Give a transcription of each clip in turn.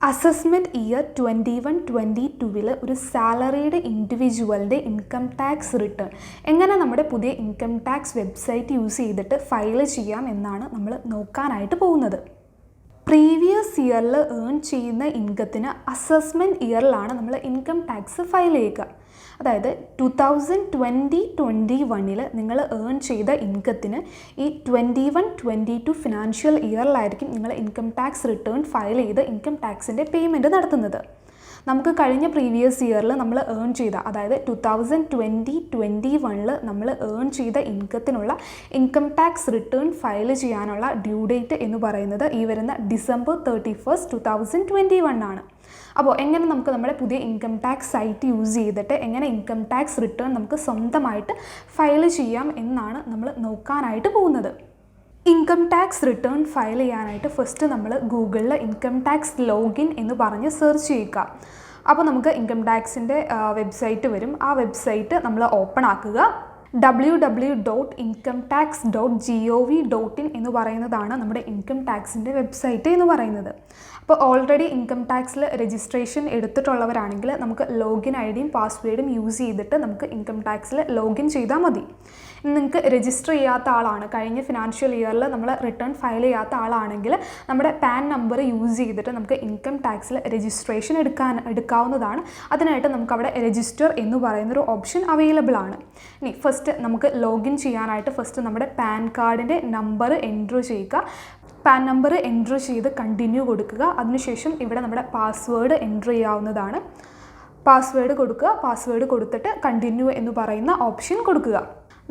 Assessment year 21-22 ഒരു salaried ഇൻഡിവിജ്വലിൻ്റെ income tax return എങ്ങനെ നമ്മുടെ പുതിയ ഇൻകം ടാക്സ് വെബ്സൈറ്റ് യൂസ് ചെയ്തിട്ട് ഫയൽ ചെയ്യാം എന്നാണ് നമ്മൾ നോക്കാനായിട്ട് പോകുന്നത്. പ്രീവിയസ് ഇയറിൽ ഏൺ ചെയ്യുന്ന ഇൻകത്തിന് അസസ്മെൻറ്റ് ഇയറിലാണ് നമ്മൾ ഇൻകം ടാക്സ് ഫയൽ ചെയ്യുക. അതായത് 2020-21 നിങ്ങൾ ഏൺ ചെയ്ത ഇൻകത്തിന് ഈ 21-22 ഫിനാൻഷ്യൽ ഇയറിലായിരിക്കും നിങ്ങൾ ഇൻകം ടാക്സ് റിട്ടേൺ ഫയൽ ചെയ്ത് ഇൻകം ടാക്സിൻ്റെ പേയ്മെൻറ്റ് നടത്തുന്നത്. നമുക്ക് കഴിഞ്ഞ പ്രീവിയസ് ഇയറിൽ നമ്മൾ ഏൺ ചെയ്ത, അതായത് 2020-21 നമ്മൾ ഏൺ ചെയ്ത ഇൻകത്തിനുള്ള ഇൻകം ടാക്സ് റിട്ടേൺ ഫയൽ ചെയ്യാനുള്ള ഡ്യൂ ഡേറ്റ് എന്ന് പറയുന്നത് ഈ വരുന്ന December 31st, 2021 ആണ്. അപ്പോൾ എങ്ങനെ നമുക്ക് നമ്മുടെ പുതിയ ഇൻകം ടാക്സ് സൈറ്റ് യൂസ് ചെയ്തിട്ട് എങ്ങനെ ഇൻകം ടാക്സ് റിട്ടേൺ നമുക്ക് സ്വന്തമായിട്ട് ഫയൽ ചെയ്യാം എന്നാണ് നമ്മൾ നോക്കാനായിട്ട് പോകുന്നത്. ഇൻകം ടാക്സ് റിട്ടേൺ ഫയൽ ചെയ്യാനായിട്ട് ഫസ്റ്റ് നമ്മൾ ഗൂഗിളിൽ ഇൻകം ടാക്സ് ലോഗിൻ എന്ന് പറഞ്ഞ് സെർച്ച് ചെയ്യുക. അപ്പോൾ നമുക്ക് ഇൻകം ടാക്സിൻ്റെ വെബ്സൈറ്റ് വരും. ആ വെബ്സൈറ്റ് നമ്മൾ ഓപ്പൺ ആക്കുക. www.incometax.gov.in എന്ന് പറയുന്നതാണ് നമ്മുടെ ഇൻകം ടാക്സിൻ്റെ വെബ്സൈറ്റ് എന്ന് പറയുന്നത്. അപ്പോൾ ഓൾറെഡി ഇൻകം ടാക്സിൽ രജിസ്ട്രേഷൻ എടുത്തിട്ടുള്ളവരാണെങ്കിൽ നമുക്ക് ലോഗിൻ ഐ ഡിയും പാസ്വേഡും യൂസ് ചെയ്തിട്ട് നമുക്ക് ഇൻകം ടാക്സിൽ ലോഗിൻ ചെയ്താൽ മതി. നിങ്ങൾക്ക് രജിസ്റ്റർ ചെയ്യാത്ത ആളാണ്, കഴിഞ്ഞ ഫിനാൻഷ്യൽ ഇയറിൽ നമ്മൾ റിട്ടേൺ ഫയൽ ചെയ്യാത്ത ആളാണെങ്കിൽ നമ്മുടെ പാൻ നമ്പർ യൂസ് ചെയ്തിട്ട് നമുക്ക് ഇൻകം ടാക്സിൽ രജിസ്ട്രേഷൻ എടുക്കാവുന്നതാണ്. അതിനായിട്ട് നമുക്ക് അവിടെ രജിസ്റ്റർ എന്ന് പറയുന്നൊരു ഓപ്ഷൻ അവൈലബിൾ ആണ്. ഇനി ഫസ്റ്റ് നമുക്ക് ലോഗിൻ ചെയ്യാനായിട്ട് ഫസ്റ്റ് നമ്മുടെ പാൻ കാർഡിൻ്റെ നമ്പർ എൻറ്റർ ചെയ്യുക. പാൻ നമ്പർ എൻറ്റർ ചെയ്ത് കണ്ടിന്യൂ കൊടുക്കുക. അതിനുശേഷം ഇവിടെ നമ്മുടെ പാസ്വേഡ് എൻറ്റർ ചെയ്യാവുന്നതാണ്. പാസ്വേഡ് കൊടുക്കുക. പാസ്വേഡ് കൊടുത്തിട്ട് കണ്ടിന്യൂ എന്ന് പറയുന്ന ഓപ്ഷൻ കൊടുക്കുക.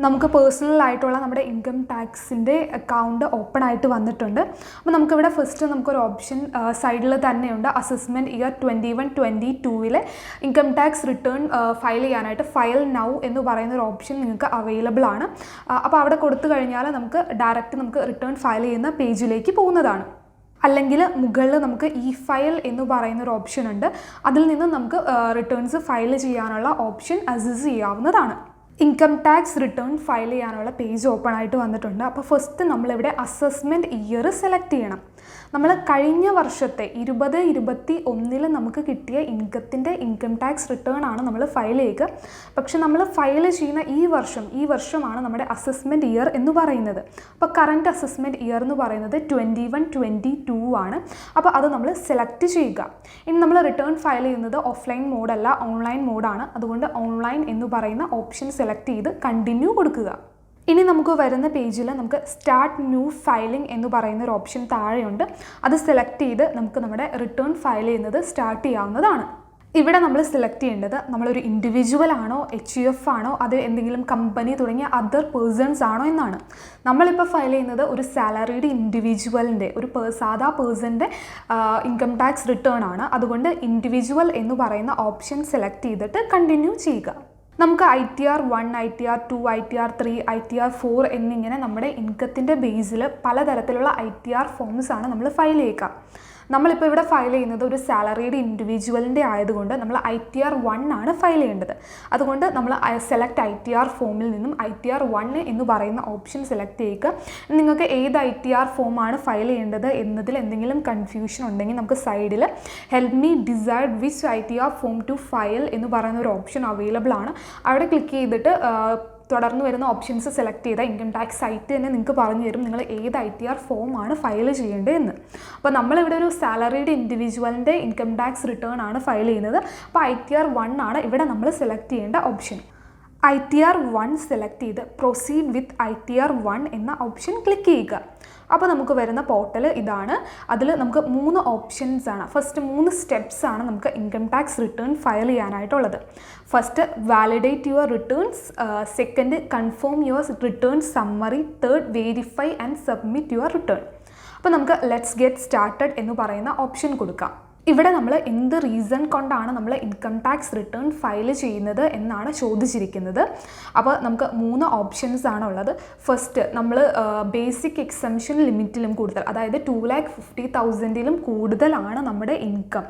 നമുക്ക് പേഴ്സണലായിട്ടുള്ള നമ്മുടെ ഇൻകം ടാക്സിൻ്റെ അക്കൗണ്ട് ഓപ്പൺ ആയിട്ട് വന്നിട്ടുണ്ട്. അപ്പോൾ നമുക്കിവിടെ ഫസ്റ്റ് നമുക്കൊരു ഓപ്ഷൻ സൈഡിൽ തന്നെയുണ്ട്. Assessment year 21-22 income tax return file ചെയ്യാനായിട്ട് ഫയൽ നൗ എന്ന് പറയുന്നൊരു ഓപ്ഷൻ നിങ്ങൾക്ക് അവൈലബിൾ ആണ്. അപ്പോൾ അവിടെ കൊടുത്തു കഴിഞ്ഞാൽ നമുക്ക് ഡയറക്റ്റ് നമുക്ക് റിട്ടേൺ ഫയൽ ചെയ്യുന്ന പേജിലേക്ക് പോകുന്നതാണ്. അല്ലെങ്കിൽ മുകളിൽ നമുക്ക് ഇ ഫയൽ എന്ന് പറയുന്നൊരു ഓപ്ഷൻ ഉണ്ട്. അതിൽ നിന്ന് നമുക്ക് റിട്ടേൺസ് ഫയൽ ചെയ്യാനുള്ള ഓപ്ഷൻ അക്സസ് ചെയ്യാവുന്നതാണ്. ഇൻകം ടാക്സ് റിട്ടേൺ ഫയൽ ചെയ്യാനുള്ള പേജ് ഓപ്പൺ ആയിട്ട് വന്നിട്ടുണ്ട്. അപ്പോൾ ഫസ്റ്റ് നമ്മളിവിടെ അസസ്മെൻറ്റ് ഇയർ സെലക്ട് ചെയ്യണം. നമ്മൾ കഴിഞ്ഞ വർഷത്തെ 2021 നമുക്ക് കിട്ടിയ ഇൻകത്തിൻ്റെ ഇൻകം ടാക്സ് റിട്ടേൺ ആണ് നമ്മൾ ഫയൽ ചെയ്യുക. പക്ഷെ നമ്മൾ ഫയൽ ചെയ്യുന്ന ഈ വർഷമാണ് നമ്മുടെ അസസ്മെൻറ്റ് ഇയർ എന്ന് പറയുന്നത്. അപ്പോൾ കറൻറ്റ് അസസ്മെൻറ്റ് ഇയർ എന്ന് പറയുന്നത് 21-22 ആണ്. അപ്പോൾ അത് നമ്മൾ സെലക്ട് ചെയ്യുക. ഇനി നമ്മൾ റിട്ടേൺ ഫയൽ ചെയ്യുന്നത് ഓഫ്ലൈൻ മോഡല്ല, ഓൺലൈൻ മോഡാണ്. അതുകൊണ്ട് ഓൺലൈൻ എന്ന് പറയുന്ന ഓപ്ഷൻ സെലക്ട് ചെയ്ത് കണ്ടിന്യൂ കൊടുക്കുക. ഇനി നമുക്ക് വരുന്ന പേജിൽ നമുക്ക് സ്റ്റാർട്ട് ന്യൂ ഫയലിംഗ് എന്ന് പറയുന്ന ഒരു ഓപ്ഷൻ താഴെയുണ്ട്. അത് സെലക്ട് ചെയ്ത് നമുക്ക് നമ്മുടെ റിട്ടേൺ ഫയൽ ചെയ്യുന്നത് സ്റ്റാർട്ട് ചെയ്യാവുന്നതാണ്. ഇവിടെ നമ്മൾ സെലക്ട് ചെയ്യേണ്ടത് നമ്മളൊരു ഇൻഡിവിജ്വൽ ആണോ, HUF ആണോ, അത് എന്തെങ്കിലും കമ്പനി തുടങ്ങിയ അതർ പേഴ്സൺസ് ആണോ എന്നാണ്. നമ്മളിപ്പോൾ ഫയൽ ചെയ്യുന്നത് ഒരു സാലറീഡ് ഇൻഡിവിജ്വലിൻ്റെ സാധാ പേഴ്സൻ്റെ ഇൻകം ടാക്സ് റിട്ടേൺ ആണ്. അതുകൊണ്ട് ഇൻഡിവിജ്വൽ എന്ന് പറയുന്ന ഓപ്ഷൻ സെലക്ട് ചെയ്തിട്ട് കണ്ടിന്യൂ ചെയ്യുക. നമുക്ക് ITR 1, ITR 2, ITR 3, ITR 4 എന്നിങ്ങനെ നമ്മുടെ ഇൻകത്തിൻ്റെ ബേസിൽ പലതരത്തിലുള്ള ITR ഫോംസ് ആണ് നമ്മൾ ഫയൽ ചെയ്യുക. നമ്മളിപ്പോൾ ഇവിടെ ഫയൽ ചെയ്യുന്നത് ഒരു സാലറീഡ് ഇൻഡിവിജ്വലിൻ്റെ ആയതുകൊണ്ട് നമ്മൾ ITR 1 ആണ് ഫയൽ ചെയ്യേണ്ടത്. അതുകൊണ്ട് നമ്മൾ സെലക്ട് ITR ഫോമിൽ നിന്നും ITR 1 എന്ന് പറയുന്ന ഓപ്ഷൻ സെലക്ട് ചെയ്യുക. നിങ്ങൾക്ക് ഏത് ITR ഫോമാണ് ഫയൽ ചെയ്യേണ്ടത് എന്നതിൽ എന്തെങ്കിലും കൺഫ്യൂഷൻ ഉണ്ടെങ്കിൽ നമുക്ക് സൈഡിൽ help me decide which ITR form to file എന്ന് പറയുന്ന ഒരു ഓപ്ഷൻ അവൈലബിൾ ആണ്. അവിടെ ക്ലിക്ക് ചെയ്തിട്ട് തുടർന്ന് വരുന്ന ഓപ്ഷൻസ് സെലക്ട് ചെയ്താൽ ഇൻകം ടാക്സ് സൈറ്റ് തന്നെ നിങ്ങൾക്ക് പറഞ്ഞു തരും നിങ്ങൾ ഏത് ITR ഫോമാണ് ഫയൽ ചെയ്യേണ്ടത് എന്ന്. അപ്പോൾ നമ്മളിവിടെ ഒരു സാലറീഡ് ഇൻഡിവിജ്വലിൻ്റെ ഇൻകം ടാക്സ് റിട്ടേൺ ആണ് ഫയൽ ചെയ്യുന്നത്. അപ്പോൾ ITR 1 ആണ് ഇവിടെ നമ്മൾ സെലക്ട് ചെയ്യേണ്ട ഓപ്ഷൻ. ITR 1 സെലക്ട് ചെയ്ത് പ്രൊസീഡ് വിത്ത് ITR 1 എന്ന ഓപ്ഷൻ ക്ലിക്ക് ചെയ്യുക. അപ്പോൾ നമുക്ക് വരുന്ന പോർട്ടൽ ഇതാണ്. അതിൽ നമുക്ക് 3 ഓപ്ഷൻസ് ആണ്. ഫസ്റ്റ് 3 സ്റ്റെപ്സ് ആണ് നമുക്ക് ഇൻകം ടാക്സ് റിട്ടേൺ ഫയൽ ചെയ്യാനായിട്ടുള്ളത്. First validate your returns, second confirm your return summary, third verify and submit your return. അപ്പോൾ നമുക്ക് ലെറ്റ്സ് ഗെറ്റ് സ്റ്റാർട്ടഡ് എന്ന് പറയുന്ന ഓപ്ഷൻ കൊടുക്കാം. ഇവിടെ നമ്മൾ എന്ത് റീസൺ കൊണ്ടാണ് നമ്മൾ ഇൻകം ടാക്സ് റിട്ടേൺ ഫയൽ ചെയ്യുന്നത് എന്നാണ് ചോദിച്ചിരിക്കുന്നത്. അപ്പോൾ നമുക്ക് 3 ഓപ്ഷൻസ് ആണ് ഉള്ളത്. ഫസ്റ്റ് നമ്മൾ ബേസിക് എക്സംഷൻ ലിമിറ്റിലും കൂടുതൽ, അതായത് 2,50,000 കൂടുതലാണ് നമ്മുടെ ഇൻകം.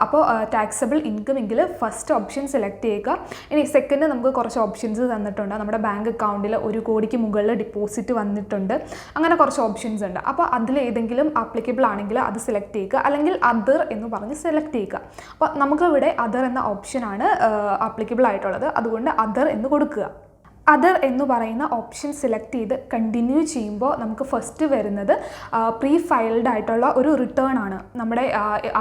അപ്പോൾ ടാക്സബിൾ ഇൻകം എങ്കിൽ ഫസ്റ്റ് ഓപ്ഷൻ സെലക്ട് ചെയ്യുക. ഇനി സെക്കൻഡ് നമുക്ക് കുറച്ച് ഓപ്ഷൻസ് തന്നിട്ടുണ്ട്. നമ്മുടെ ബാങ്ക് അക്കൗണ്ടിൽ 1 കോടിക്ക് മുകളിൽ ഡിപ്പോസിറ്റ് വന്നിട്ടുണ്ട്, അങ്ങനെ കുറച്ച് ഓപ്ഷൻസ് ഉണ്ട്. അപ്പോൾ അതിലേതെങ്കിലും ആപ്ലിക്കബിൾ ആണെങ്കിൽ അത് സെലക്ട് ചെയ്യുക. അല്ലെങ്കിൽ അതർ എന്ന് എന്ന് പറഞ്ഞ് സെലക്ട് ചെയ്യുക. അപ്പോൾ നമുക്കിവിടെ അതർ എന്ന ഓപ്ഷനാണ് ആപ്ലിക്കബിൾ ആയിട്ടുള്ളത്, അതുകൊണ്ട് അതർ എന്ന് കൊടുക്കുക. അതർ എന്ന് പറയുന്ന ഓപ്ഷൻ സെലക്ട് ചെയ്ത് കണ്ടിന്യൂ ചെയ്യുമ്പോൾ നമുക്ക് ഫസ്റ്റ് വരുന്നത് പ്രീ ഫയൽഡ് ആയിട്ടുള്ള ഒരു റിട്ടേൺ ആണ്. നമ്മുടെ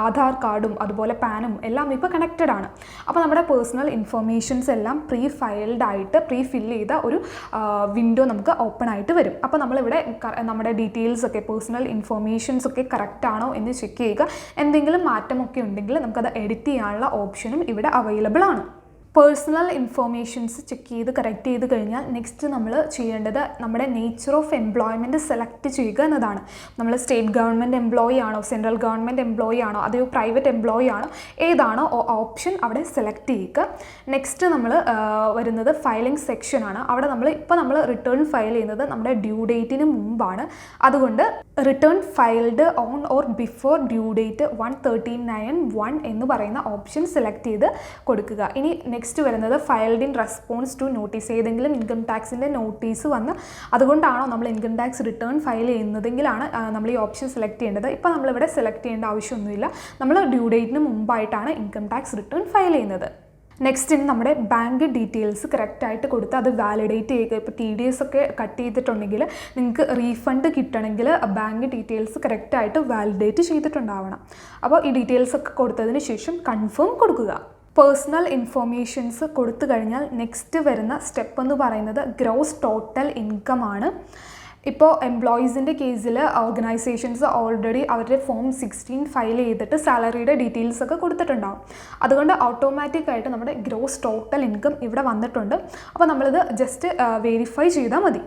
ആധാർ കാർഡും അതുപോലെ പാനും എല്ലാം ഇപ്പോൾ കണക്റ്റഡ് ആണ്. അപ്പോൾ നമ്മുടെ പേഴ്സണൽ ഇൻഫർമേഷൻസ് എല്ലാം പ്രീ ഫയൽഡ് ആയിട്ട് പ്രീ ഫില്ല് ചെയ്ത ഒരു വിൻഡോ നമുക്ക് ഓപ്പൺ ആയിട്ട് വരും. അപ്പോൾ നമ്മളിവിടെ നമ്മുടെ ഡീറ്റെയിൽസ് ഒക്കെ പേഴ്സണൽ ഇൻഫർമേഷൻസ് ഒക്കെ കറക്റ്റ് ആണോ എന്ന് ചെക്ക് ചെയ്യുക. എന്തെങ്കിലും മാറ്റമൊക്കെ ഉണ്ടെങ്കിൽ നമുക്കത് എഡിറ്റ് ചെയ്യാനുള്ള ഓപ്ഷനും ഇവിടെ അവൈലബിൾ ആണ്. പേഴ്സണൽ ഇൻഫോർമേഷൻസ് ചെക്ക് ചെയ്ത് കറക്റ്റ് ചെയ്ത് കഴിഞ്ഞാൽ നെക്സ്റ്റ് നമ്മൾ ചെയ്യേണ്ടത് നമ്മുടെ നേച്ചർ ഓഫ് എംപ്ലോയ്മെൻറ്റ് സെലക്ട് ചെയ്യുക എന്നതാണ്. നമ്മൾ സ്റ്റേറ്റ് ഗവൺമെൻറ് എംപ്ലോയി ആണോ, സെൻട്രൽ ഗവൺമെൻറ് എംപ്ലോയി ആണോ, അതെയോ പ്രൈവറ്റ് എംപ്ലോയി ആണോ, ഏതാണോ ഓപ്ഷൻ അവിടെ സെലക്ട് ചെയ്യുക. നെക്സ്റ്റ് നമ്മൾ വരുന്നത് ഫയലിംഗ് സെക്ഷനാണ്. അവിടെ നമ്മൾ റിട്ടേൺ ഫയൽ ചെയ്യുന്നത് നമ്മുടെ ഡ്യൂ ഡേറ്റിന് മുമ്പാണ്. അതുകൊണ്ട് return filed on or before due date 139(1) എന്ന് പറയുന്ന ഓപ്ഷൻ സെലക്ട് ചെയ്ത് കൊടുക്കുക. ഇനി നെക്സ്റ്റ് വരുന്നത് filed in response to notice. ഏതെങ്കിലും ഇൻകം ടാക്സിൻ്റെ നോട്ടീസ് വന്ന് അതുകൊണ്ടാണോ നമ്മൾ ഇൻകം ടാക്സ് റിട്ടേൺ ഫയൽ ചെയ്യുന്നതെങ്കിലാണ് നമ്മൾ ഈ ഓപ്ഷൻ സെലക്ട് ചെയ്യേണ്ടത്. ഇപ്പോൾ നമ്മളിവിടെ സെലക്ട് ചെയ്യേണ്ട ആവശ്യമൊന്നുമില്ല. നമ്മൾ ഡ്യൂ ഡേറ്റിന് മുമ്പായിട്ടാണ് ഇൻകം ടാക്സ് റിട്ടേൺ ഫയൽ ചെയ്യുന്നത്. നെക്സ്റ്റ് നമ്മുടെ ബാങ്ക് ഡീറ്റെയിൽസ് കറക്റ്റായിട്ട് കൊടുത്ത് അത് വാലിഡേറ്റ് ചെയ്യുക. ഇപ്പോൾ TDS ഒക്കെ കട്ട് ചെയ്തിട്ടുണ്ടെങ്കിൽ നിങ്ങൾക്ക് റീഫണ്ട് കിട്ടണമെങ്കിൽ ബാങ്ക് ഡീറ്റെയിൽസ് കറക്റ്റായിട്ട് വാലിഡേറ്റ് ചെയ്തിട്ടുണ്ടാവണം. അപ്പോൾ ഈ ഡീറ്റെയിൽസ് ഒക്കെ കൊടുത്തതിന് ശേഷം കൺഫേം കൊടുക്കുക. പേഴ്സണൽ ഇൻഫോർമേഷൻസ് കൊടുത്തു കഴിഞ്ഞാൽ നെക്സ്റ്റ് വരുന്ന സ്റ്റെപ്പ് എന്ന് പറയുന്നത് ഗ്രോസ് ടോട്ടൽ ഇൻകം ആണ്. ഇപ്പോൾ എംപ്ലോയീസിൻ്റെ കേസിൽ ഓർഗനൈസേഷൻസ് ഓൾറെഡി അവരുടെ ഫോം 16 ഫയൽ ചെയ്തിട്ട് സാലറിയുടെ ഡീറ്റെയിൽസ് ഒക്കെ കൊടുത്തിട്ടുണ്ടാകും. അതുകൊണ്ട് ഓട്ടോമാറ്റിക്കായിട്ട് നമ്മുടെ ഗ്രോസ് ടോട്ടൽ ഇൻകം ഇവിടെ വന്നിട്ടുണ്ട്. അപ്പോൾ നമ്മളിത് ജസ്റ്റ് വെരിഫൈ ചെയ്താൽ മതി.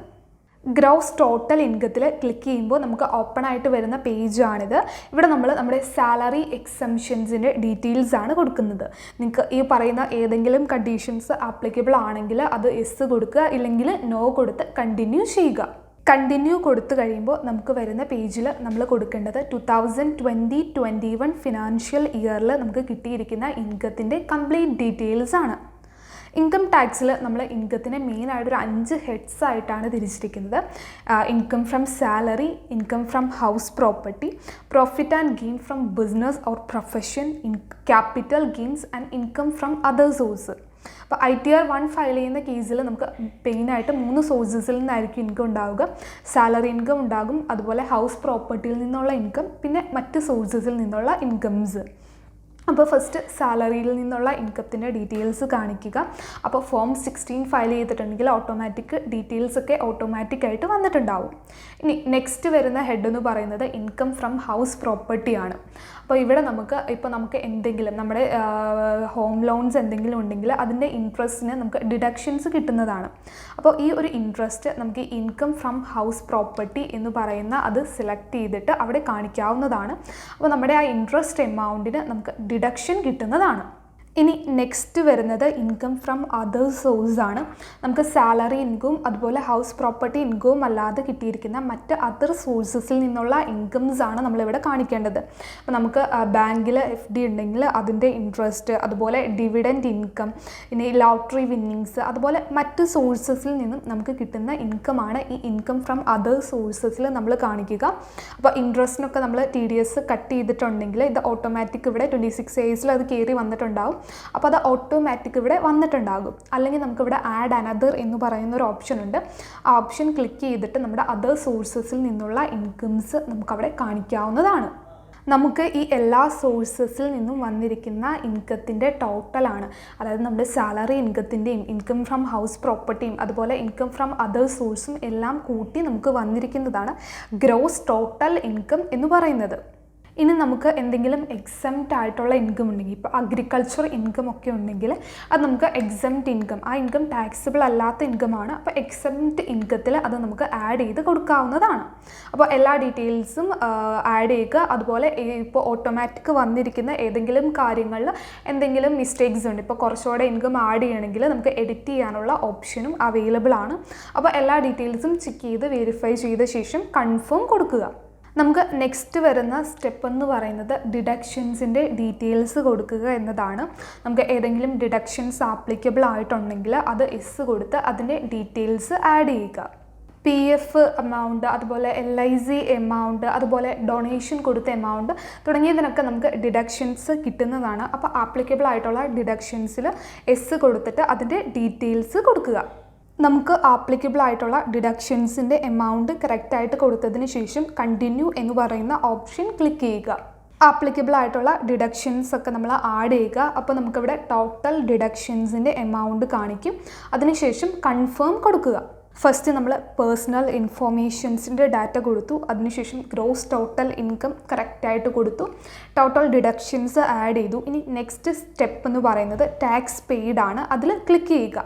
ഗ്രോസ് ടോട്ടൽ ഇൻകത്തിൽ ക്ലിക്ക് ചെയ്യുമ്പോൾ നമുക്ക് ഓപ്പൺ ആയിട്ട് വരുന്ന പേജാണിത്. ഇവിടെ നമ്മൾ നമ്മുടെ സാലറി എക്സംഷൻസിൻ്റെ ഡീറ്റെയിൽസ് ആണ് കൊടുക്കുന്നത്. നിങ്ങൾക്ക് ഈ പറയുന്ന ഏതെങ്കിലും കണ്ടീഷൻസ് ആപ്ലിക്കബിൾ ആണെങ്കിൽ അത് യെസ് കൊടുക്കുക, ഇല്ലെങ്കിൽ നോ കൊടുത്ത് കണ്ടിന്യൂ ചെയ്യുക. കണ്ടിന്യൂ കൊടുത്തു കഴിയുമ്പോൾ നമുക്ക് വരുന്ന പേജിൽ നമ്മൾ കൊടുക്കേണ്ടത് 2020-21 ഫിനാൻഷ്യൽ ഇയറിൽ നമുക്ക് കിട്ടിയിരിക്കുന്ന ഇൻകത്തിൻ്റെ കംപ്ലീറ്റ് ഡീറ്റെയിൽസ് ആണ്. ഇൻകം ടാക്സിൽ നമ്മൾ ഇൻകത്തിനെ മെയിനായിട്ടൊരു 5 ഹെഡ്സ് ആയിട്ടാണ് തിരിച്ചിരിക്കുന്നത്. Income from salary, income from house property, profit and gain from business or profession, capital gains and income from other source. അപ്പോൾ ITR 1 ഫയൽ ചെയ്യുന്ന കേസിൽ നമുക്ക് മെയിനായിട്ട് 3 സോഴ്സസിൽ നിന്നായിരിക്കും ഇൻകം ഉണ്ടാവുക. സാലറി ഇൻകം ഉണ്ടാകും, അതുപോലെ ഹൗസ് പ്രോപ്പർട്ടിയിൽ നിന്നുള്ള ഇൻകം, പിന്നെ മറ്റ് സോഴ്സസിൽ നിന്നുള്ള ഇൻകംസ്. അപ്പോൾ ഫസ്റ്റ് സാലറിയിൽ നിന്നുള്ള ഇൻകത്തിൻ്റെ ഡീറ്റെയിൽസ് കാണിക്കുക. അപ്പോൾ ഫോം 16 ഫയൽ ചെയ്തിട്ടുണ്ടെങ്കിൽ ഓട്ടോമാറ്റിക് ഡീറ്റെയിൽസ് ഒക്കെ ഓട്ടോമാറ്റിക്കായിട്ട് വന്നിട്ടുണ്ടാവും. ഇനി നെക്സ്റ്റ് വരുന്ന ഹെഡ് എന്ന് പറയുന്നത് ഇൻകം ഫ്രം ഹൗസ് പ്രോപ്പർട്ടിയാണ്. അപ്പോൾ ഇവിടെ നമുക്ക് എന്തെങ്കിലും നമ്മുടെ ഹോം ലോൺസ് എന്തെങ്കിലും ഉണ്ടെങ്കിൽ അതിൻ്റെ ഇൻട്രസ്റ്റിന് നമുക്ക് ഡിഡക്ഷൻസ് കിട്ടുന്നതാണ്. അപ്പോൾ ഈ ഒരു ഇൻട്രസ്റ്റ് നമുക്ക് ഇൻകം ഫ്രം ഹൗസ് പ്രോപ്പർട്ടി എന്ന് പറയുന്ന അത് സെലക്ട് ചെയ്തിട്ട് അവിടെ കാണിക്കാവുന്നതാണ്. അപ്പോൾ നമ്മുടെ ആ ഇൻട്രസ്റ്റ് എമൗണ്ടിന് നമുക്ക് ഡിഡക്ഷൻ കിട്ടുന്നതാണ്. ഇനി നെക്സ്റ്റ് വരുന്നത് ഇൻകം ഫ്രം അതർ സോഴ്സ് ആണ്. നമുക്ക് സാലറി ഇൻകവും അതുപോലെ ഹൗസ് പ്രോപ്പർട്ടി ഇൻകവും അല്ലാതെ കിട്ടിയിരിക്കുന്ന മറ്റ് അതർ സോഴ്സസിൽ നിന്നുള്ള ഇൻകംസ് ആണ് നമ്മളിവിടെ കാണിക്കേണ്ടത്. അപ്പോൾ നമുക്ക് ബാങ്കിൽ FD ഉണ്ടെങ്കിൽ അതിൻ്റെ ഇൻട്രസ്റ്റ്, അതുപോലെ ഡിവിഡൻഡ് ഇൻകം, ഇനി ലോട്ടറി വിന്നിങ്സ്, അതുപോലെ മറ്റ് സോഴ്സസിൽ നിന്നും നമുക്ക് കിട്ടുന്ന ഇൻകമാണ് ഈ ഇൻകം ഫ്രം അതർ സോഴ്സസിൽ നമ്മൾ കാണിക്കുക. അപ്പോൾ ഇൻട്രസ്റ്റിനൊക്കെ നമ്മൾ TDS കട്ട് ചെയ്തിട്ടുണ്ടെങ്കിൽ ഇത് ഓട്ടോമാറ്റിക് ഇവിടെ 26 days അത് കയറി വന്നിട്ടുണ്ടാവും. അപ്പോൾ അത് ഓട്ടോമാറ്റിക് ഇവിടെ വന്നിട്ടുണ്ടാകും. അല്ലെങ്കിൽ നമുക്കിവിടെ ആഡ് അനദർ എന്ന് പറയുന്ന ഒരു ഓപ്ഷൻ ഉണ്ട്. ആ ഓപ്ഷൻ ക്ലിക്ക് ചെയ്തിട്ട് നമ്മുടെ അതർ സോഴ്സസിൽ നിന്നുള്ള ഇൻകംസ് നമുക്കവിടെ കാണിക്കാവുന്നതാണ്. നമുക്ക് ഈ എല്ലാ സോഴ്സസിൽ നിന്നും വന്നിരിക്കുന്ന ഇൻകത്തിൻ്റെ ടോട്ടലാണ്, അതായത് നമ്മുടെ സാലറി ഇൻകത്തിൻ്റെയും ഇൻകം ഫ്രം ഹൗസ് പ്രോപ്പർട്ടിയും അതുപോലെ ഇൻകം ഫ്രം അതർ സോഴ്സും എല്ലാം കൂട്ടി നമുക്ക് വന്നിരിക്കുന്നതാണ് ഗ്രോസ് ടോട്ടൽ ഇൻകം എന്ന് പറയുന്നത്. ഇനി നമുക്ക് എന്തെങ്കിലും എക്സംപ്റ്റ് ആയിട്ടുള്ള ഇൻകം ഉണ്ടെങ്കിൽ, ഇപ്പോൾ അഗ്രികൾച്ചർ ഇൻകം ഒക്കെ ഉണ്ടെങ്കിൽ അത് നമുക്ക് എക്സംപ്റ്റ് ഇൻകം, ആ ഇൻകം ടാക്സിബിൾ അല്ലാത്ത ഇൻകമാണ്. അപ്പോൾ എക്സംപ്റ്റ് ഇൻകത്തിൽ അത് നമുക്ക് ആഡ് ചെയ്ത് കൊടുക്കാവുന്നതാണ്. അപ്പോൾ എല്ലാ ഡീറ്റെയിൽസും ആഡ് ചെയ്യുക. അതുപോലെ ഇപ്പോൾ ഓട്ടോമാറ്റിക് വന്നിരിക്കുന്ന ഏതെങ്കിലും കാര്യങ്ങളിൽ എന്തെങ്കിലും മിസ്റ്റേക്സ് ഉണ്ട്, ഇപ്പോൾ കുറച്ചുകൂടെ ഇൻകം ആഡ് ചെയ്യണമെങ്കിൽ നമുക്ക് എഡിറ്റ് ചെയ്യാനുള്ള ഓപ്ഷനും അവൈലബിൾ ആണ്. അപ്പോൾ എല്ലാ ഡീറ്റെയിൽസും ചെക്ക് ചെയ്ത് വെരിഫൈ ചെയ്ത ശേഷം കൺഫേം കൊടുക്കുക. നമുക്ക് നെക്സ്റ്റ് വരുന്ന സ്റ്റെപ്പ് എന്ന് പറയുന്നത് ഡിഡക്ഷൻസിൻ്റെ ഡീറ്റെയിൽസ് കൊടുക്കുക എന്നതാണ്. നമുക്ക് ഏതെങ്കിലും ഡിഡക്ഷൻസ് ആപ്ലിക്കബിൾ ആയിട്ടുണ്ടെങ്കിൽ അത് യെസ് കൊടുത്ത് അതിൻ്റെ ഡീറ്റെയിൽസ് ആഡ് ചെയ്യുക. PF എമൗണ്ട്, അതുപോലെ LIC എമൗണ്ട്, അതുപോലെ ഡൊണേഷൻ കൊടുത്ത എമൗണ്ട് തുടങ്ങിയതിനൊക്കെ നമുക്ക് ഡിഡക്ഷൻസ് കിട്ടുന്നതാണ്. അപ്പോൾ ആപ്ലിക്കബിൾ ആയിട്ടുള്ള ഡിഡക്ഷൻസിൽ എസ് കൊടുത്തിട്ട് അതിൻ്റെ ഡീറ്റെയിൽസ് കൊടുക്കുക. നമുക്ക് ആപ്ലിക്കബിൾ ആയിട്ടുള്ള ഡിഡക്ഷൻസിൻ്റെ എമൗണ്ട് കറക്റ്റായിട്ട് കൊടുത്തതിന് ശേഷം കണ്ടിന്യൂ എന്ന് പറയുന്ന ഓപ്ഷൻ ക്ലിക്ക് ചെയ്യുക. ആപ്ലിക്കബിൾ ആയിട്ടുള്ള ഡിഡക്ഷൻസ് ഒക്കെ നമ്മൾ ആഡ് ചെയ്യുക. അപ്പോൾ നമുക്കിവിടെ ടോട്ടൽ ഡിഡക്ഷൻസിൻ്റെ എമൗണ്ട് കാണിക്കും. അതിനുശേഷം കൺഫേം കൊടുക്കുക. ഫസ്റ്റ് നമ്മൾ പേഴ്സണൽ ഇൻഫോർമേഷൻസിൻ്റെ ഡാറ്റ കൊടുത്തു. അതിനുശേഷം ഗ്രോസ് ടോട്ടൽ ഇൻകം കറക്റ്റായിട്ട് കൊടുത്തു. ടോട്ടൽ ഡിഡക്ഷൻസ് ആഡ് ചെയ്തു. ഇനി നെക്സ്റ്റ് സ്റ്റെപ്പ് എന്ന് പറയുന്നത് ടാക്സ് പെയ്ഡ് ആണ്. അതിൽ ക്ലിക്ക് ചെയ്യുക.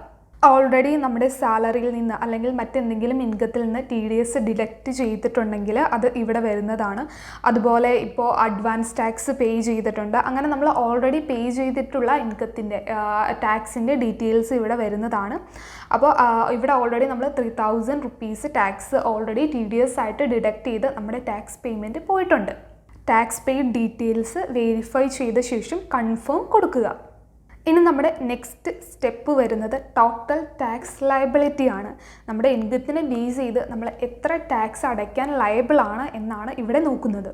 ഓൾറെഡി നമ്മുടെ സാലറിയിൽ നിന്ന് അല്ലെങ്കിൽ മറ്റെന്തെങ്കിലും ഇൻകത്തിൽ നിന്ന് TDS ഡിഡക്റ്റ് ചെയ്തിട്ടുണ്ടെങ്കിൽ അത് ഇവിടെ വരുന്നതാണ്. അതുപോലെ ഇപ്പോൾ അഡ്വാൻസ് ടാക്സ് പേ ചെയ്തിട്ടുണ്ട്. അങ്ങനെ നമ്മൾ ഓൾറെഡി പേ ചെയ്തിട്ടുള്ള ഇൻകത്തിൻ്റെ ടാക്സിൻ്റെ ഡീറ്റെയിൽസ് ഇവിടെ വരുന്നതാണ്. അപ്പോൾ ഇവിടെ ഓൾറെഡി നമ്മൾ 3000 rupees ടാക്സ് ഓൾറെഡി TDS ആയിട്ട് ഡിഡക്റ്റ് ചെയ്ത് നമ്മുടെ ടാക്സ് പേയ്മെൻറ്റ് പോയിട്ടുണ്ട്. ടാക്സ് പെയ്ഡ് ഡീറ്റെയിൽസ് വെരിഫൈ ചെയ്ത ശേഷം കൺഫേം കൊടുക്കുക. ഇനി നമ്മുടെ നെക്സ്റ്റ് സ്റ്റെപ്പ് വരുന്നത് ടോട്ടൽ ടാക്സ് ലയബിലിറ്റി ആണ്. നമ്മുടെ ഇൻകത്തിനെ ബേസ് ചെയ്ത് നമ്മൾ എത്ര ടാക്സ് അടയ്ക്കാൻ ലയബിൾ ആണ് എന്നാണ് ഇവിടെ നോക്കുന്നത്.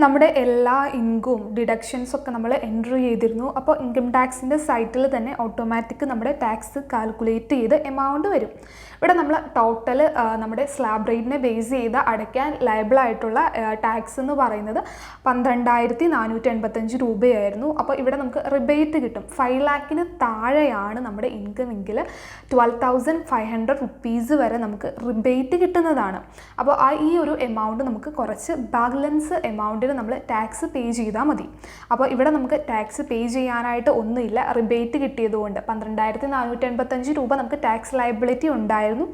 നമ്മുടെ എല്ലാ ഇൻകവും ഡിഡക്ഷൻസൊക്കെ നമ്മൾ എൻട്രി ചെയ്തിരുന്നു. അപ്പോൾ ഇൻകം ടാക്സിൻ്റെ സൈറ്റിൽ തന്നെ ഓട്ടോമാറ്റിക് നമ്മുടെ ടാക്സ് കാൽക്കുലേറ്റ് ചെയ്ത് എമൗണ്ട് വരും. ഇവിടെ നമ്മൾ ടോട്ടൽ നമ്മുടെ സ്ലാബ് റേറ്റിനെ ബേസ് ചെയ്ത് അടയ്ക്കാൻ ലയബിളായിട്ടുള്ള ടാക്സ് എന്ന് പറയുന്നത് 12,485 രൂപയായിരുന്നു. അപ്പോൾ ഇവിടെ നമുക്ക് റിബേറ്റ് കിട്ടും. 5 lakhന് താഴെയാണ് നമ്മുടെ ഇൻകം എങ്കിൽ 12,500 rupees വരെ നമുക്ക് റിബേറ്റ് കിട്ടുന്നതാണ്. അപ്പോൾ ഈ ഒരു എമൗണ്ട് നമുക്ക് കുറച്ച് ബാലൻസ് എമൗണ്ടിന് നമ്മൾ ടാക്സ് പേ ചെയ്താൽ മതി. അപ്പോൾ ഇവിടെ നമുക്ക് ടാക്സ് പേ ചെയ്യാനായിട്ട് ഒന്നുമില്ല. റിബേറ്റ് കിട്ടിയതുകൊണ്ട് 12,485 രൂപ നമുക്ക് ടാക്സ് ലയബിലിറ്റി ഉണ്ടായിരുന്നു.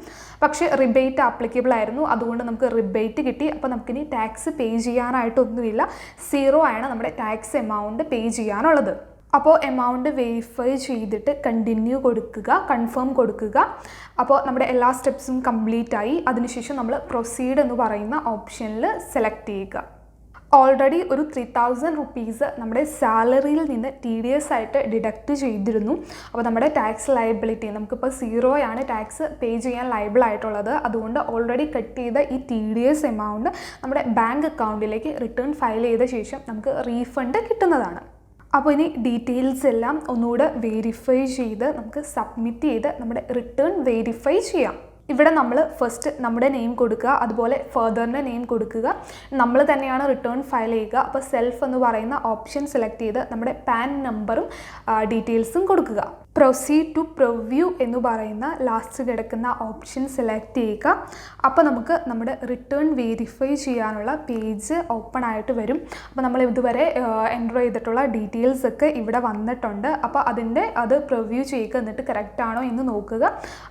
പക്ഷേ റിബേറ്റ് ആപ്ലിക്കബിൾ ആയിരുന്നു. അതുകൊണ്ട് നമുക്ക് റിബേറ്റ് കിട്ടി. അപ്പോൾ നമുക്കിനി ടാക്സ് പേ ചെയ്യാനായിട്ടൊന്നുമില്ല. 0 ആണ് നമ്മുടെ ടാക്സ് എമൗണ്ട് പേ ചെയ്യാനുള്ളത്. അപ്പോൾ എമൗണ്ട് വെരിഫൈ ചെയ്തിട്ട് കണ്ടിന്യൂ കൊടുക്കുക, കൺഫേം കൊടുക്കുക. അപ്പോൾ നമ്മുടെ എല്ലാ സ്റ്റെപ്സും കംപ്ലീറ്റ് ആയി. അതിനുശേഷം നമ്മൾ പ്രൊസീഡ് എന്ന് പറയുന്ന ഓപ്ഷനിൽ സെലക്ട് ചെയ്യുക. ഓൾറെഡി ഒരു 3000 rupees നമ്മുടെ സാലറിയിൽ നിന്ന് TDS ആയിട്ട് ഡിഡക്റ്റ് ചെയ്തിരുന്നു. അപ്പോൾ നമ്മുടെ ടാക്സ് ലയബിലിറ്റി നമുക്കിപ്പോൾ 0 ആണ് ടാക്സ് പേ ചെയ്യാൻ ലയബിൾ ആയിട്ടുള്ളത്. അതുകൊണ്ട് ഓൾറെഡി കട്ട് ചെയ്ത ഈ TDS എമൗണ്ട് നമ്മുടെ ബാങ്ക് അക്കൗണ്ടിലേക്ക് റിട്ടേൺ ഫയൽ ചെയ്ത ശേഷം നമുക്ക് റീഫണ്ട് കിട്ടുന്നതാണ്. അപ്പോൾ ഇനി ഡീറ്റെയിൽസ് എല്ലാം ഒന്നുകൂടെ വെരിഫൈ ചെയ്ത് നമുക്ക് സബ്മിറ്റ് ചെയ്ത് നമ്മുടെ റിട്ടേൺ വെരിഫൈ ചെയ്യാം. ഇവിടെ നമ്മൾ ഫസ്റ്റ് നമ്മുടെ നെയിം കൊടുക്കുക, അതുപോലെ ഫാദറിൻ്റെ നെയിം കൊടുക്കുക. നമ്മൾ തന്നെയാണ് റിട്ടേൺ ഫയൽ ചെയ്യുക. അപ്പോൾ സെൽഫ് എന്ന് പറയുന്ന ഓപ്ഷൻ സെലക്ട് ചെയ്ത് നമ്മുടെ പാൻ നമ്പറും ഡീറ്റെയിൽസും കൊടുക്കുക. പ്രൊസീഡ് ടു പ്രിവ്യൂ എന്ന് പറയുന്ന ലാസ്റ്റ് കിടക്കുന്ന ഓപ്ഷൻ സെലക്ട് ചെയ്യുക. അപ്പോൾ നമുക്ക് നമ്മുടെ റിട്ടേൺ വെരിഫൈ ചെയ്യാനുള്ള പേജ് ഓപ്പൺ ആയിട്ട് വരും. അപ്പോൾ നമ്മൾ ഇതുവരെ എൻ്റർ ചെയ്തിട്ടുള്ള ഡീറ്റെയിൽസ് ഒക്കെ ഇവിടെ വന്നിട്ടുണ്ട്. അപ്പോൾ അത് പ്രിവ്യൂ ചെയ്യുക, എന്നിട്ട് കറക്റ്റ് ആണോ എന്ന് നോക്കുക.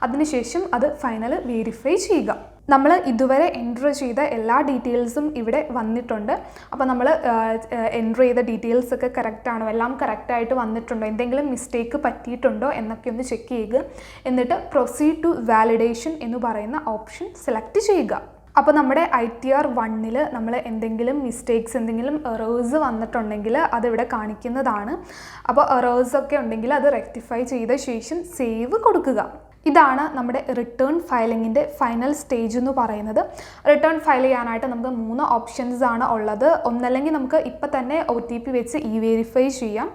അതിനുശേഷം അത് ഫൈനൽ വെരിഫൈ ചെയ്യുക. നമ്മൾ ഇതുവരെ എൻ്റർ ചെയ്ത എല്ലാ ഡീറ്റെയിൽസും ഇവിടെ വന്നിട്ടുണ്ട്. അപ്പോൾ നമ്മൾ എൻ്റർ ചെയ്ത ഡീറ്റെയിൽസ് ഒക്കെ കറക്റ്റ് ആണോ, എല്ലാം കറക്റ്റായിട്ട് വന്നിട്ടുണ്ടോ, എന്തെങ്കിലും മിസ്റ്റേക്ക് പറ്റിയിട്ടുണ്ടോ എന്നൊക്കെ ഒന്ന് ചെക്ക് ചെയ്യുക. എന്നിട്ട് പ്രൊസീഡ് ടു വാലിഡേഷൻ എന്ന് പറയുന്ന ഓപ്ഷൻ സെലക്ട് ചെയ്യുക. അപ്പോൾ നമ്മുടെ ITR 1-ൽ നമ്മൾ എന്തെങ്കിലും മിസ്റ്റേക്സ്, എന്തെങ്കിലും എറേഴ്സ് വന്നിട്ടുണ്ടെങ്കിൽ അതിവിടെ കാണിക്കുന്നതാണ്. അപ്പോൾ എറേഴ്സൊക്കെ ഉണ്ടെങ്കിൽ അത് റെക്ടിഫൈ ചെയ്ത ശേഷം സേവ് കൊടുക്കുക. ഇതാണ് നമ്മുടെ റിട്ടേൺ ഫയലിങ്ങിൻ്റെ ഫൈനൽ സ്റ്റേജ് എന്ന് പറയുന്നത്. റിട്ടേൺ ഫയൽ ചെയ്യാനായിട്ട് നമുക്ക് 3 ഓപ്ഷൻസ് ആണ് ഉള്ളത്. ഒന്നല്ലെങ്കിൽ നമുക്ക് ഇപ്പം തന്നെ OTP വെച്ച് വെരിഫൈ ചെയ്യാം.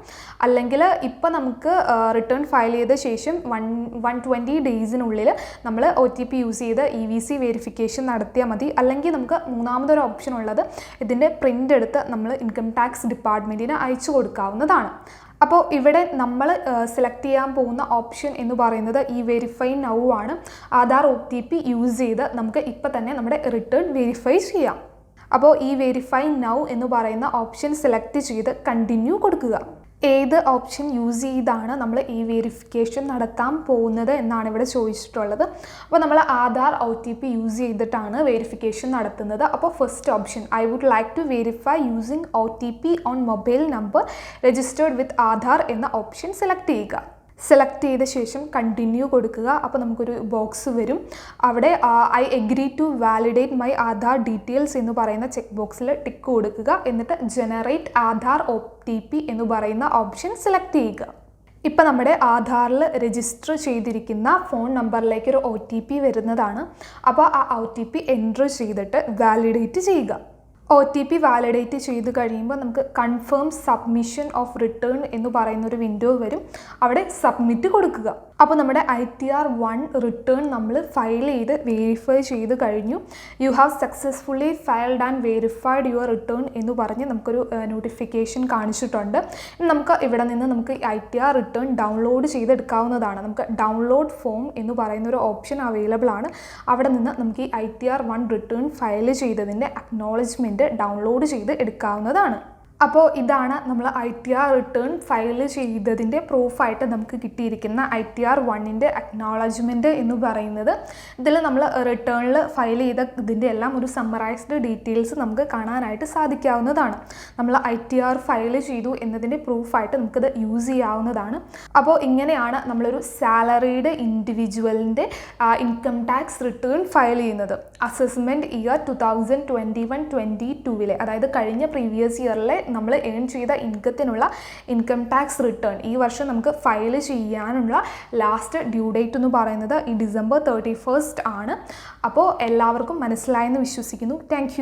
അല്ലെങ്കിൽ ഇപ്പം നമുക്ക് റിട്ടേൺ ഫയൽ ചെയ്ത ശേഷം 120 ഡേയ്സിനുള്ളിൽ നമ്മൾ OTP യൂസ് ചെയ്ത് EVC വെരിഫിക്കേഷൻ നടത്തിയാൽ മതി. അല്ലെങ്കിൽ നമുക്ക് മൂന്നാമതൊരു ഓപ്ഷൻ ഉള്ളത് ഇതിൻ്റെ പ്രിൻ്റ് എടുത്ത് നമ്മൾ ഇൻകം ടാക്സ് ഡിപ്പാർട്ട്മെൻറ്റിന് അയച്ചു കൊടുക്കാവുന്നതാണ്. അപ്പോൾ ഇവിടെ നമ്മൾ സെലക്ട് ചെയ്യാൻ പോകുന്ന ഓപ്ഷൻ എന്ന് പറയുന്നത് വെരിഫൈ നൗ ആണ്. ആധാർ OTP യൂസ് ചെയ്ത് നമുക്ക് ഇപ്പം തന്നെ നമ്മുടെ റിട്ടേൺ വെരിഫൈ ചെയ്യാം. അപ്പോൾ വെരിഫൈ നൗ എന്ന് പറയുന്ന ഓപ്ഷൻ സെലക്ട് ചെയ്ത് കണ്ടിന്യൂ കൊടുക്കുക. ഏത് ഓപ്ഷൻ യൂസ് ചെയ്താണ് നമ്മൾ വെരിഫിക്കേഷൻ നടത്താൻ പോകുന്നത് എന്നാണ് ഇവിടെ ചോദിച്ചിട്ടുള്ളത്. അപ്പോൾ നമ്മൾ ആധാർ OTP യൂസ് ചെയ്തിട്ടാണ് വെരിഫിക്കേഷൻ നടത്തുന്നത്. അപ്പോൾ first option I would like to verify using OTP on mobile number registered with Aadhaar എന്ന ഓപ്ഷൻ സെലക്ട് ചെയ്യുക. സെലക്ട് ചെയ്ത ശേഷം കണ്ടിന്യൂ കൊടുക്കുക. അപ്പോൾ നമുക്കൊരു ബോക്സ് വരും. അവിടെ I agree to validate my Aadhaar details എന്ന് പറയുന്ന ചെക്ക് ബോക്സിൽ ടിക്ക് കൊടുക്കുക. എന്നിട്ട് ജനറേറ്റ് ആധാർ OTP എന്ന് പറയുന്ന ഓപ്ഷൻ സെലക്ട് ചെയ്യുക. ഇപ്പം നമ്മുടെ ആധാറിൽ രജിസ്റ്റർ ചെയ്തിരിക്കുന്ന ഫോൺ നമ്പറിലേക്ക് ഒരു OTP വരുന്നതാണ്. അപ്പോൾ ആ OTP എൻറ്റർ ചെയ്തിട്ട് വാലിഡേറ്റ് ചെയ്യുക. OTP വാലിഡേറ്റ് ചെയ്ത് കഴിയുമ്പോൾ നമുക്ക് കൺഫേം സബ്മിഷൻ ഓഫ് റിട്ടേൺ എന്ന് പറയുന്നൊരു വിൻഡോ വരും. അവിടെ സബ്മിറ്റ് കൊടുക്കുക. അപ്പോൾ നമ്മുടെ ITR-1 റിട്ടേൺ നമ്മൾ ഫയൽ ചെയ്ത് വെരിഫൈ ചെയ്ത് കഴിഞ്ഞു. You have successfully filed and verified your return എന്ന് പറഞ്ഞ് നമുക്കൊരു നോട്ടിഫിക്കേഷൻ കാണിച്ചിട്ടുണ്ട്. നമുക്ക് ഇവിടെ നിന്ന് നമുക്ക് ITR റിട്ടേൺ ഡൗൺലോഡ് ചെയ്തെടുക്കാവുന്നതാണ്. നമുക്ക് ഡൗൺലോഡ് ഫോം എന്ന് പറയുന്ന ഒരു ഓപ്ഷൻ അവൈലബിൾ ആണ്. അവിടെ നിന്ന് നമുക്ക് ഈ ITR-1 റിട്ടേൺ ഫയൽ ചെയ്തതിൻ്റെ അക്നോളജ്മെൻറ്റ് ഡൗൺലോഡ് ചെയ്ത് എടുക്കാവുന്നതാണ്. അപ്പോൾ ഇതാണ് നമ്മൾ ITR റിട്ടേൺ ഫയൽ ചെയ്തതിൻ്റെ പ്രൂഫായിട്ട് നമുക്ക് കിട്ടിയിരിക്കുന്ന ITR-1ൻ്റെ അക്നോളജ്മെൻറ്റ് എന്ന് പറയുന്നത്. ഇതിൽ നമ്മൾ റിട്ടേണിൽ ഫയൽ ചെയ്ത ഇതിൻ്റെ എല്ലാം ഒരു സമ്മറൈസ്ഡ് ഡീറ്റെയിൽസ് നമുക്ക് കാണാനായിട്ട് സാധിക്കാവുന്നതാണ്. നമ്മൾ ITR ഫയൽ ചെയ്തു എന്നതിൻ്റെ പ്രൂഫായിട്ട് നമുക്കിത് യൂസ് ചെയ്യാവുന്നതാണ്. അപ്പോൾ ഇങ്ങനെയാണ് നമ്മളൊരു സാലറീഡ് ഇൻഡിവിജ്വലിൻ്റെ ഇൻകം ടാക്സ് റിട്ടേൺ ഫയൽ ചെയ്യുന്നത്. അസസ്മെൻറ്റ് ഇയർ 2021-22 അതായത് കഴിഞ്ഞ പ്രീവിയസ് ഇയറിലെ നമ്മൾ ഏൺ ചെയ്ത ഇൻകത്തിനുള്ള ഇൻകം ടാക്സ് റിട്ടേൺ ഈ വർഷം നമുക്ക് ഫയൽ ചെയ്യാനുള്ള ലാസ്റ്റ് ഡ്യൂ ഡേറ്റ് എന്ന് പറയുന്നത് ഈ December 31 ആണ്. അപ്പോൾ എല്ലാവർക്കും മനസ്സിലായെന്ന് വിശ്വസിക്കുന്നു. താങ്ക്